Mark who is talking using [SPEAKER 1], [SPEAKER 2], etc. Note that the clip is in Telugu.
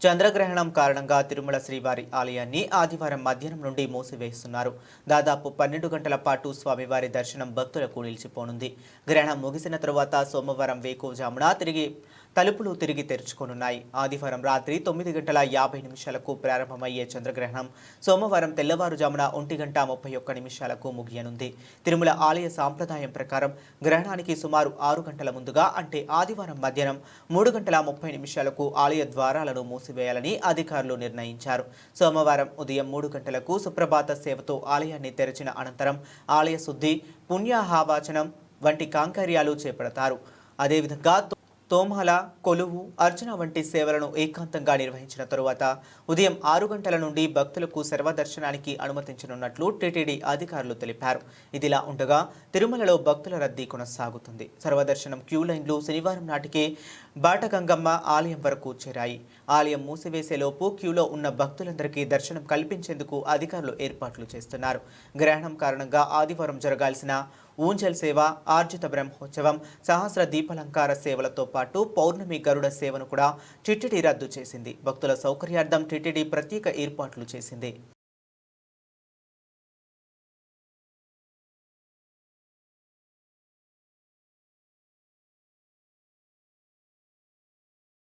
[SPEAKER 1] చంద్రగ్రహణం కారణంగా తిరుమల శ్రీవారి ఆలయాన్ని ఆదివారం మధ్యాహ్నం నుండి మూసివేస్తున్నారు. దాదాపు 12 గంటల పాటు స్వామివారి దర్శనం భక్తులకు నిలిచిపోనుంది. గ్రహణం ముగిసిన తరువాత సోమవారం వేకువజామున తలుపులు తిరిగి తెరుచుకోనున్నాయి. ఆదివారం రాత్రి 9:50 ప్రారంభమయ్యే చంద్రగ్రహణం సోమవారం తెల్లవారుజామున 1:31 ముగియనుంది. తిరుమల ఆలయ సాంప్రదాయం ప్రకారం గ్రహణానికి సుమారు 6 గంటల ముందుగా అంటే ఆదివారం మధ్యాహ్నం 3:30 ఆలయ ద్వారాలను మూసివేయాలని అధికారులు నిర్ణయించారు. సోమవారం ఉదయం 3 గంటలకు సుప్రభాత సేవతో ఆలయాన్ని తెరిచిన అనంతరం ఆలయ శుద్ధి, పుణ్యాహవాచనం వంటి కాంకర్యాలు చేపడతారు. అదేవిధంగా తోమాల, కొలువు, అర్చన వంటి సేవలను ఏకాంతంగా నిర్వహించిన తరువాత ఉదయం 6 గంటల నుండి భక్తులకు సర్వదర్శనానికి అనుమతించనున్నట్లు టీటీడీ అధికారులు తెలిపారు. ఇదిలా ఉండగా తిరుమలలో భక్తుల రద్దీ కొనసాగుతుంది. సర్వదర్శనం క్యూ లైన్లు శనివారం నాటికే బాటగంగమ్మ ఆలయం వరకు చేరాయి. ఆలయం మూసివేసేలోపు క్యూలో ఉన్న భక్తులందరికీ దర్శనం కల్పించేందుకు అధికారులు ఏర్పాట్లు చేస్తున్నారు. గ్రహణం కారణంగా ఆదివారం జరగాల్సిన ఊంజల్ సేవ, ఆర్జిత బ్రహ్మోత్సవం, సహస్ర దీపాలంకార సేవలతో పాటు పౌర్ణమి గరుడ సేవను కూడా టీటీడీ రద్దు చేసింది. భక్తుల సౌకర్యార్థం టీటీడీ ప్రత్యేక ఏర్పాట్లు చేసింది.